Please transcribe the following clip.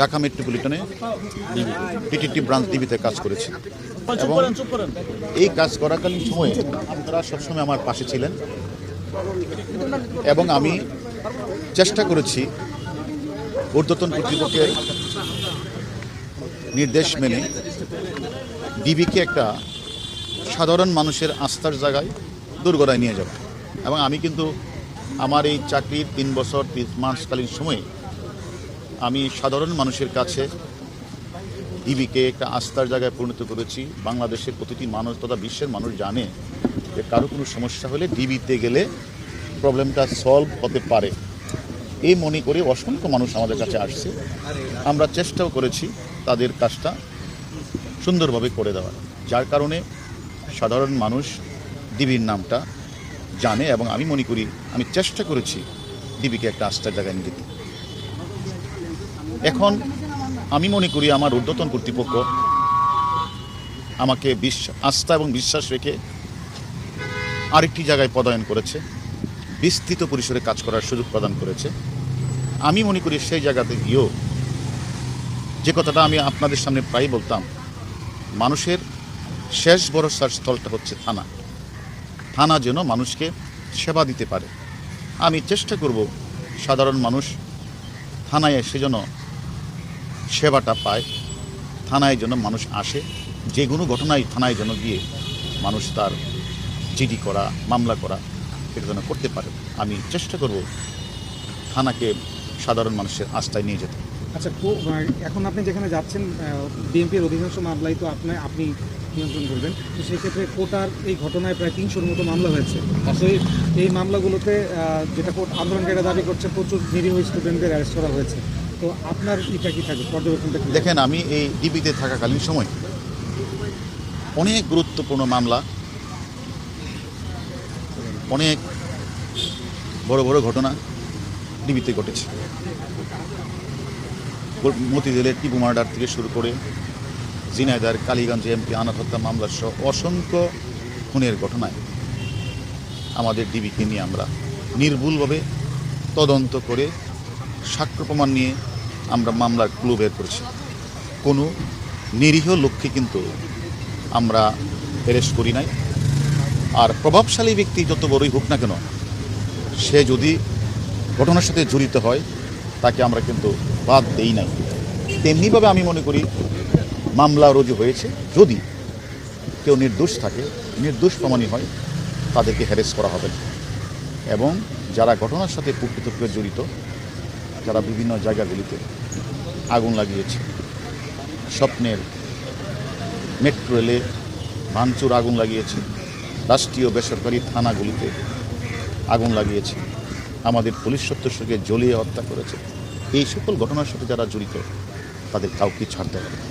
Dhaka মেট্রোপলিটনে TTT branch ডিবিতে কাজ করেছি এবং এই কাজ করাকালীন সময়ে আপনারা সবসময় আমার পাশে ছিলেন এবং আমি চেষ্টা করেছি ঊর্ধ্বতন কর্তৃপক্ষের নির্দেশ মেনে ডিবিকে একটা সাধারণ মানুষের আস্থার জায়গায় দোরগোড়ায় নিয়ে যাব। এবং আমি কিন্তু আমার এই চাকরির 3 বছর 3 মাসকালীন সময়ে আমি সাধারণ মানুষের কাছে ডিবিকে একটা আস্থার জায়গায় পরিণত করেছি। বাংলাদেশের প্রতিটি মানুষ তথা বিশ্বের মানুষ জানে যে কারো কোনো সমস্যা হলে ডিবিতে গেলে প্রবলেমটা সলভ হতে পারে। এই মনে করে অসংখ্য মানুষ আমাদের কাছে আসছে। আমরা চেষ্টাও করেছি তাদের কাজটা সুন্দরভাবে করে দেওয়ার, যার কারণে সাধারণ মানুষ ডিবির নামটা জানে এবং আমি মনে করি আমি চেষ্টা করেছি ডিবিকে একটা আস্থার জায়গায় নিয়ে যেতে। এখন আমি মনে করি আমার ঊর্ধ্বতন কর্তৃপক্ষ আমাকে আস্থা এবং বিশ্বাস রেখে আরেকটি জায়গায় পদায়ন করেছে, বিস্তৃত পরিসরে কাজ করার সুযোগ প্রদান করেছে। আমি মনে করি সেই জায়গাতে গিয়েও যে কথাটা আমি আপনাদের সামনে প্রায় বলতাম, মানুষের শেষ ভরসার স্থলটা হচ্ছে থানা। থানা যেন মানুষকে সেবা দিতে পারে। আমি চেষ্টা করব সাধারণ মানুষ থানায় এসে যেন সেবাটা পায়, থানায় যেন মানুষ আসে, যে কোনো ঘটনায় থানায় যেন গিয়ে মানুষ তার জিডি করা, মামলা করা এটা যেন করতে পারে। আমি চেষ্টা করব থানাকে সাধারণ মানুষের আস্থায় নিয়ে যেতে। আচ্ছা, এখন আপনি যেখানে যাচ্ছেন বিএনপির অধিকাংশ মামলাই তো আপনি নিয়ন্ত্রণ করবেন, তো সেক্ষেত্রে কোটার এই ঘটনায় প্রায় 300-র মতো মামলা হয়েছে। তো এই মামলাগুলোতে যেটা কোর্ট আন্দোলনকারীরা দাবি করছে প্রচুর নিরীহ স্টুডেন্টদের অ্যারেস্ট করা হয়েছে। তো আপনার এটা কি থাকবে পর্যবেক্ষণটা? দেখেন, আমি এই ডিবিতে থাকাকালীন সময় অনেক গুরুত্বপূর্ণ মামলা, অনেক বড় বড় ঘটনা ডিবিতে ঘটেছে। মতিঝিলের টিপু মার্ডার থেকে শুরু করে ঝিনাইদহের কালীগঞ্জ এমপি আনার হত্যা মামলা সহ অসংখ্য খুনের ঘটনায় আমাদের ডিবিকে নিয়ে আমরা নির্ভুলভাবে তদন্ত করে সাক্ষ্য প্রমাণ নিয়ে আমরা মামলার ক্লু বের করেছি। কোনো নিরীহ লোককে কিন্তু আমরা অ্যারেস্ট করি নাই। আর প্রভাবশালী ব্যক্তি যত বড়ই হোক না কেন, সে যদি ঘটনার সাথে জড়িত হয় তাকে আমরা কিন্তু বাদ দেই নাই। তেমনিভাবে আমি মনে করি মামলা রুজু হয়েছে, যদি কেউ নির্দোষ থাকে, নির্দোষ প্রমাণী হয়, তাদেরকে হ্যারেস করা হবে না। এবং যারা ঘটনার সাথে প্রকৃতপক্ষে জড়িত, যারা বিভিন্ন জায়গাগুলিতে আগুন লাগিয়েছে, স্বপ্নের মেট্রো রেলে ভাঙচুর আগুন লাগিয়েছে, রাষ্ট্রীয় বেসরকারি থানাগুলিতে আগুন লাগিয়েছে, আমাদের পুলিশ সদস্যকে জ্বলিয়ে হত্যা করেছে, এই সকল ঘটনার সাথে যারা জড়িত তাদের কাউকে ছাড়তে হবে না।